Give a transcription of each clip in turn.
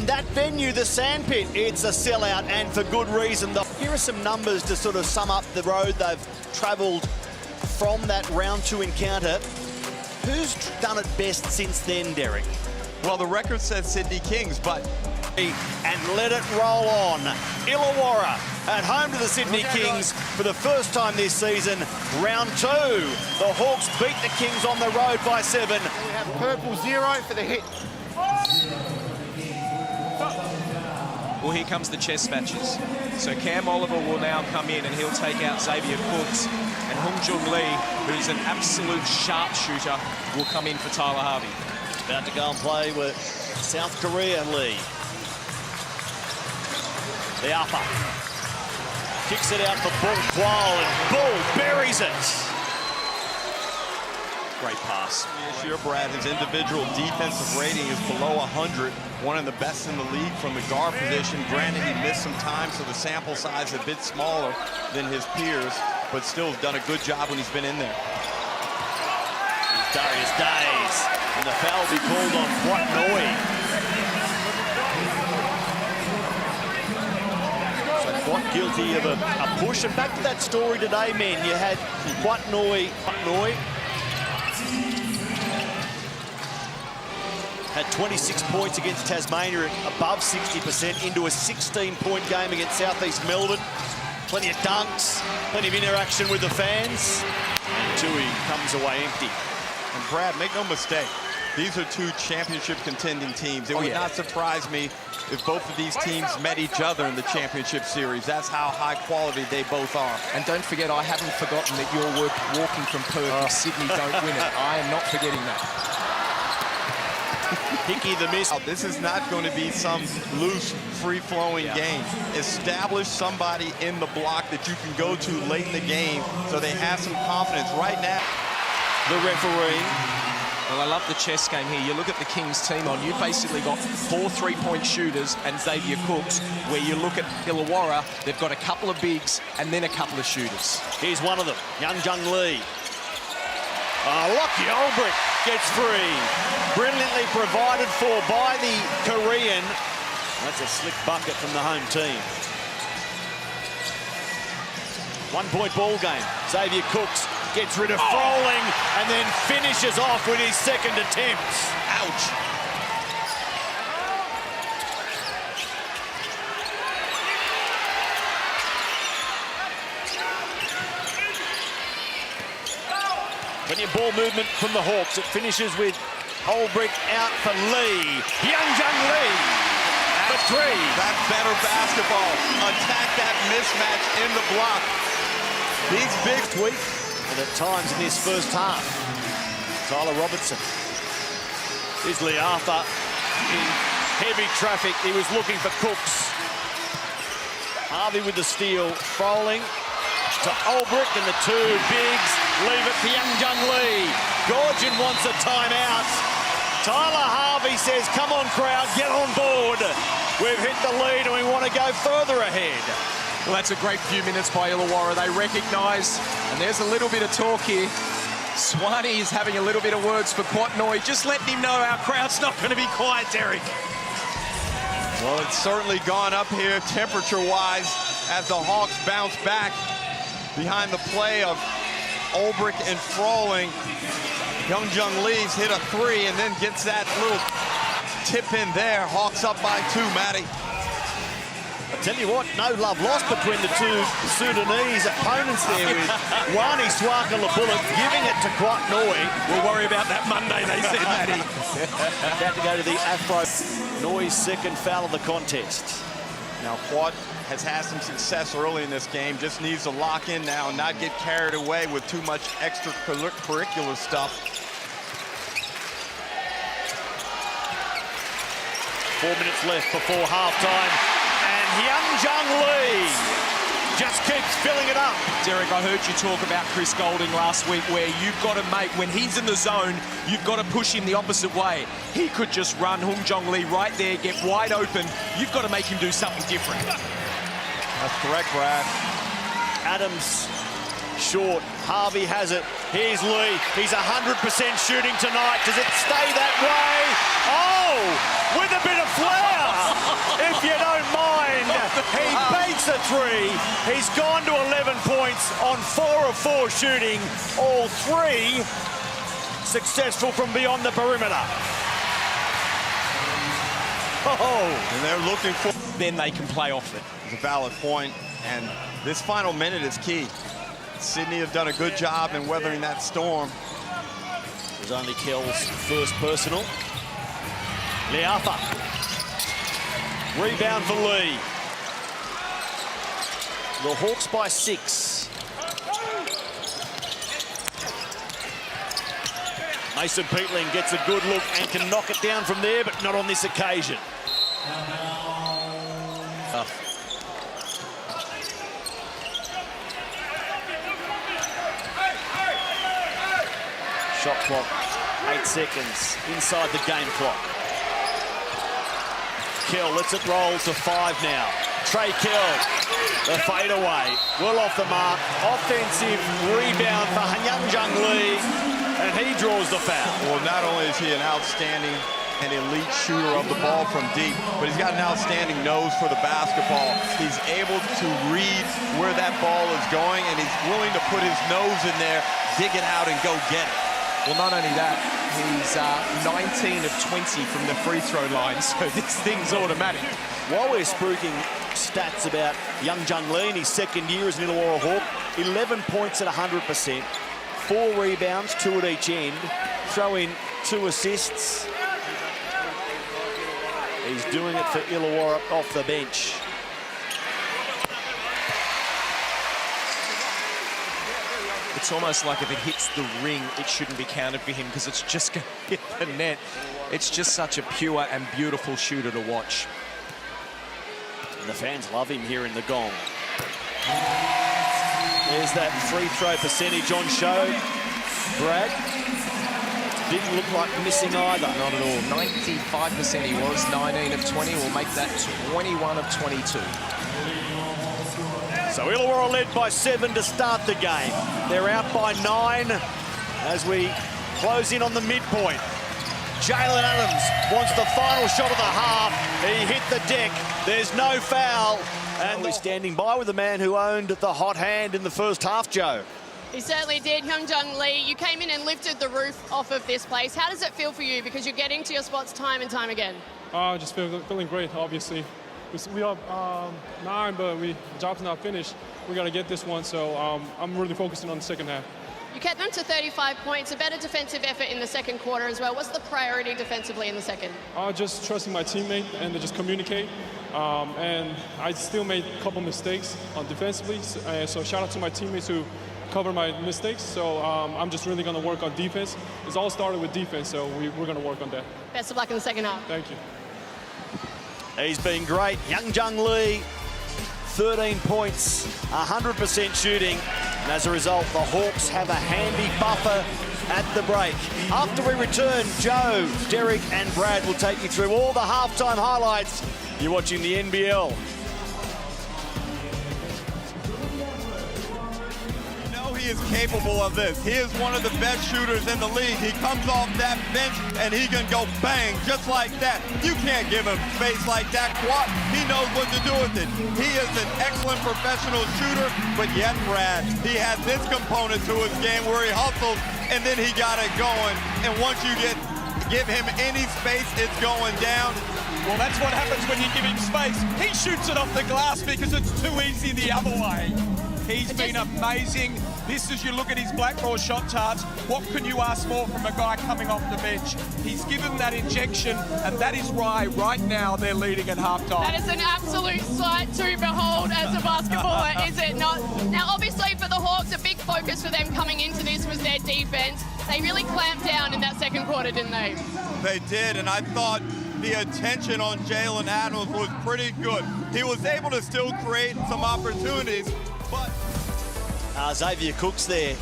And that venue, the Sandpit, it's a sellout, and for good reason. Here are some numbers to sort of sum up the road they've travelled from that round 2 encounter. Who's done it best since then, Derek? Well, the record says Sydney Kings, but... And let it roll on. Illawarra at home to the Sydney Kings for the first time this season. Round 2. The Hawks beat the Kings on the road by 7. We have purple 0 for the hit. Well, here comes the chess matches. So Cam Oliver will now come in and he'll take out Xavier Cooks. And Hung-Jung Lee, who's an absolute sharpshooter, will come in for Tyler Harvey. About to go and play with South Korea, Lee. The upper. Kicks it out for Bull Qual, and Bull buries it. Great pass. This year, Brad, his individual defensive rating is below 100, one of the best in the league from the guard position. Granted, he missed some time, so the sample size is a bit smaller than his peers, but still has done a good job when he's been in there. Darius Days, and the foul will be called on Quatnoi. Quite guilty of a push. And back to that story today, men. You had Quatnoi had 26 points against Tasmania at above 60% into a 16-point game against Southeast Melbourne. Plenty of dunks, plenty of interaction with the fans. And Tui comes away empty. And Brad, make no mistake, these are 2 championship contending teams. It would not surprise me if both of these teams met each other in the championship series. That's how high quality they both are. And don't forget, I haven't forgotten that your word walking from Perth if Sydney don't win it. I am not forgetting that. Hickey the miss. This is not going to be some loose, free-flowing game. Establish somebody in the block that you can go to late in the game so they have some confidence. Right now, the referee. Well, I love the chess game here. You look at the Kings team on, you've basically got 4 3-point shooters and Xavier Cooks, where you look at Illawarra, they've got a couple of bigs and then a couple of shooters. Here's one of them, Young-Jung Lee. Lockie Olbrich gets free. Brilliantly provided for by the Korean. That's a slick bucket from the home team. 1-point ball game. Xavier Cooks gets rid of Froling and then finishes off with his second attempt. ouch. Plenty of ball movement from the Hawks. It finishes with Olbrich out for Lee. Young-Jung Lee for 3. That's better basketball. Attack that mismatch in the block. These big tweak, and at times in this first half. Tyler Robertson. Here's Lee Arthur in heavy traffic. He was looking for Cooks. Harvey with the steal. Froling to Olbrich, and the 2 bigs leave it for Young-Jung Lee. Gorgon wants a timeout. Tyler Harvey says, come on crowd, get on board. We've hit the lead and we want to go further ahead. Well, that's a great few minutes by Illawarra. They recognise, and there's a little bit of talk here. Swanee is having a little bit of words for Quatnoi, just letting him know our crowd's not going to be quiet, Derek. Well, it's certainly gone up here temperature-wise as the Hawks bounce back behind the play of Olbrich and Froling. Young-Jung Lee's hit a 3 and then gets that little tip in there. Hawks up by 2, Matty. I tell you what, no love lost between the 2 Sudanese opponents there with Wani Swaka Labullet giving it to Quatnoi. We'll worry about that Monday, they said, Matty. About to go to the Afro. Noi's second foul of the contest. Now, Quad has had some success early in this game, just needs to lock in now and not get carried away with too much extracurricular stuff. 4 minutes left before halftime, and Young-Jung Lee just keeps filling it up. Derek, I heard you talk about Chris Golding last week, where you've got to make, when he's in the zone, you've got to push him the opposite way. He could just run Hung-Jung Lee right there, get wide open. You've got to make him do something different. That's correct, Brad. Adams short. Harvey has it. Here's Lee. He's 100% shooting tonight. Does it stay that way? Oh, with a bit of flair, if you don't mind. He baits a three. He's gone to 11 points on 4 of 4 shooting. All 3 successful from beyond the perimeter. Oh, And they're looking for... Then they can play off it. It's a valid point, and this final minute is key. Sydney have done a good job in weathering that storm. it was only Kell's first personal. Liafa. Rebound for Lee. The Hawks by 6. Mason Peatling gets a good look and can knock it down from there, but not on this occasion. Shot clock, 8 seconds inside the game clock. Kell lets it roll to 5 now. Trey Kell, the fadeaway, well off the mark. Offensive rebound for Hyunjung Lee, and he draws the foul. Well, not only is he an outstanding and elite shooter of the ball from deep, but he's got an outstanding nose for the basketball. He's able to read where that ball is going, and he's willing to put his nose in there, dig it out, and go get it. Well, not only that, he's 19 of 20 from the free throw line, so this thing's automatic. While we're spruiking stats about Hyunjung Lee in his second year as an Illawarra Hawk, 11 points at 100%, 4 rebounds, 2 at each end, throw in 2 assists. He's doing it for Illawarra off the bench. It's almost like if it hits the ring, it shouldn't be counted for him because it's just going to hit the net. It's just such a pure and beautiful shooter to watch. And the fans love him here in the Gong. There's that free throw percentage on show. Brad didn't look like missing either. Not at all. 95% he was. 19 of 20 will make that 21 of 22. So Illawarra led by 7 to start the game. They're out by 9 as we close in on the midpoint. Jalen Adams wants the final shot of the half. He hit the deck. There's no foul. And we're standing by with the man who owned the hot hand in the first half, Joe. He certainly did. Hyunjung Lee, you came in and lifted the roof off of this place. How does it feel for you? Because you're getting to your spots time and time again. Just feeling great, obviously. We are 9, but job's not finished. We got to get this one, so I'm really focusing on the second half. You kept them to 35 points, a better defensive effort in the second quarter as well. What's the priority defensively in the second? Just trusting my teammate and to just communicate. And I still made a couple mistakes defensively, so shout out to my teammates who cover my mistakes. So I'm just really going to work on defense. It's all started with defense, so we're going to work on that. Best of luck in the second half. Thank you. He's been great. Hyunjung Lee, 13 points, 100% shooting. And as a result, the Hawks have a handy buffer at the break. After we return, Joe, Derek and Brad will take you through all the halftime highlights. You're watching the NBL. He is capable of this. He is one of the best shooters in the league. He comes off that bench and he can go bang just like that. You can't give him space like that. He knows what to do with it. He is an excellent professional shooter, but yet, Brad, he has this component to his game where he hustles and then he got it going. And once you give him any space, it's going down. Well, that's what happens when you give him space. He shoots it off the glass because it's too easy the other way. He's been amazing. This, as you look at his black ball shot charts, what can you ask more from a guy coming off the bench? He's given that injection, and that is why right now they're leading at halftime. That is an absolute sight to behold as a basketballer, is it not? Now, obviously, for the Hawks, a big focus for them coming into this was their defense. They really clamped down in that second quarter, didn't they? They did, and I thought the attention on Jalen Adams was pretty good. He was able to still create some opportunities, but... Xavier Cook's there.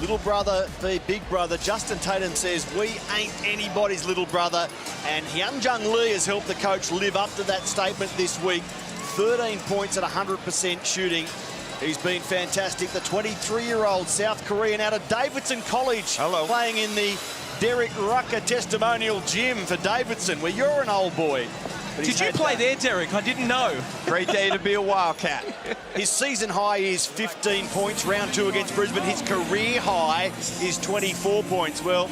Little brother v big brother. Justin Tatum says, we ain't anybody's little brother. And Hyunjung Lee has helped the coach live up to that statement this week. 13 points at 100% shooting. He's been fantastic. The 23-year-old South Korean out of Davidson College. Hello. Playing in the Derek Rucker Testimonial Gym for Davidson, where you're an old boy. But Did you play there, Derek? I didn't know. Great day to be a Wildcat. His season high is 15 points, round 2 against Brisbane. His career high is 24 points. Well,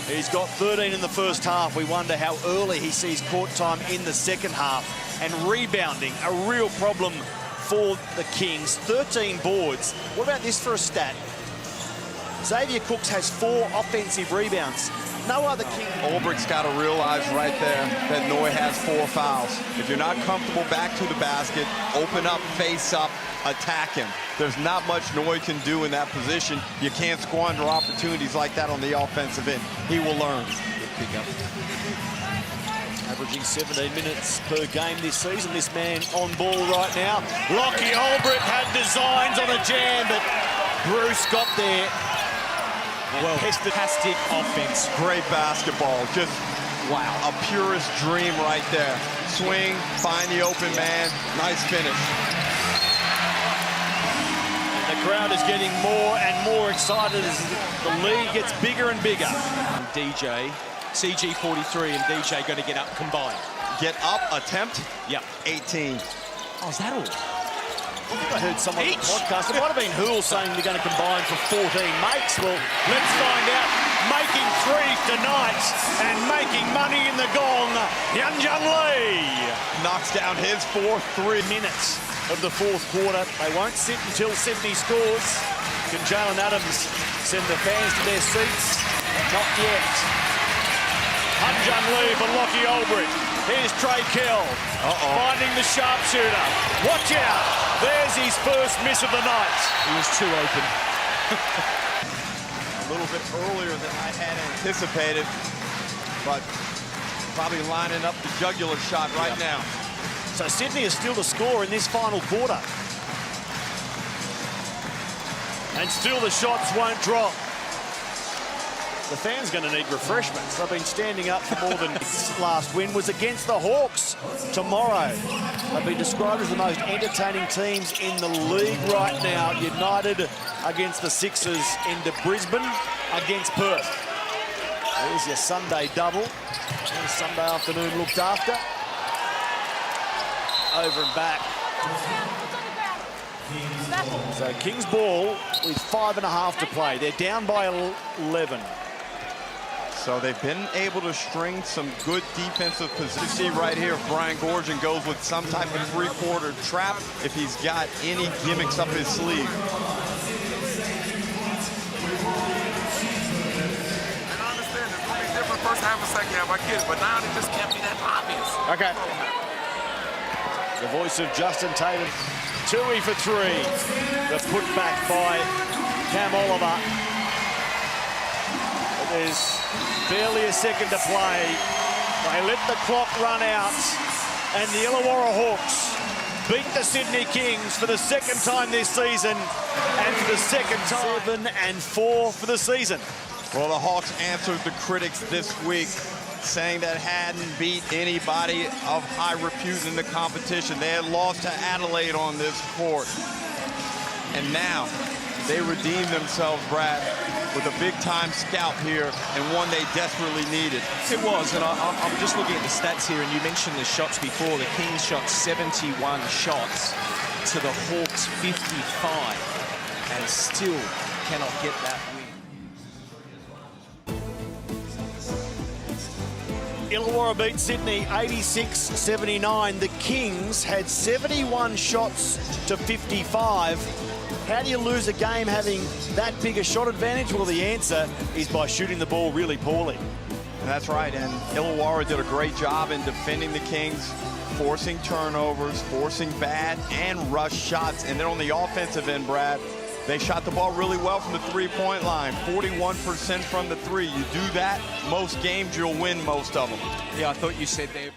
he's got 13 in the first half. We wonder how early he sees court time in the second half. And rebounding, a real problem for the Kings. 13 boards. What about this for a stat? Xavier Cooks has 4 offensive rebounds. No other King. Ulbricht's got to realize right there that Noy has 4 fouls. If you're not comfortable back to the basket, open up, face up, attack him. There's not much Noy can do in that position. You can't squander opportunities like that on the offensive end. He will learn. Good pick up. Averaging 17 minutes per game this season. This man on ball right now. Lockie Ulbricht had designs on a jam, but Bruce got there. Well, fantastic offense. Great basketball. Just, wow, a purest dream right there. Swing, find the open man. Nice finish. The crowd is getting more and more excited as the league gets bigger and bigger. DJ, CG43 and DJ going to get up combined. Get up, attempt. Yep. 18. Oh, is that all? I heard someone on the podcast. It might have been Hool saying they're going to combine for 14 makes. Well, let's find out. Making 3s tonight and making money in the gong, Ihenjung Lee. Knocks down his 4th 3 minutes of the 4th quarter. They won't sit until Sydney scores. Can Jalen Adams send the fans to their seats? Not yet. Ihenjung Lee for Lockie Ulbricht. Here's Trey Kell, finding the sharpshooter. Watch out. There's his first miss of the night. He was too open. A little bit earlier than I had anticipated, but probably lining up the jugular shot right now. So Sydney is still to score in this final quarter. And still the shots won't drop. The fans going to need refreshments. They've been standing up for more than this last win was against the Hawks tomorrow. They've been described as the most entertaining teams in the league right now. United against the Sixers into Brisbane against Perth. There's your Sunday double. There's Sunday afternoon looked after. Over and back. So Kings ball with 5.5 to play. They're down by 11. So they've been able to string some good defensive position. You see right here, if Brian Goorjian goes with some type of 3-quarter trap, if he's got any gimmicks up his sleeve. And I understand it's going to be different first half and second half, I get it, but now it just can't be that obvious. Okay. The voice of Justin Tatum. Tui for 3. The putback by Cam Oliver. But there's barely a second to play. They let the clock run out. And the Illawarra Hawks beat the Sydney Kings for the 2nd time this season. And for the 2nd time, 7-4 for the season. Well, the Hawks answered the critics this week, saying that hadn't beat anybody of high repute in the competition. They had lost to Adelaide on this court. And now they redeemed themselves, Brad, with a big-time scout here and one they desperately needed. It was, and I'm just looking at the stats here, and you mentioned the shots before. The Kings shot 71 shots to the Hawks 55, and still cannot get that win. Illawarra beat Sydney 86-79. The Kings had 71 shots to 55. How do you lose a game having that big a shot advantage? Well, the answer is by shooting the ball really poorly. That's right, and Illawarra did a great job in defending the Kings, forcing turnovers, forcing bad and rush shots. And then on the offensive end, Brad, they shot the ball really well from the 3-point line, 41% from the 3. You do that, most games you'll win most of them. Yeah, I thought you said there.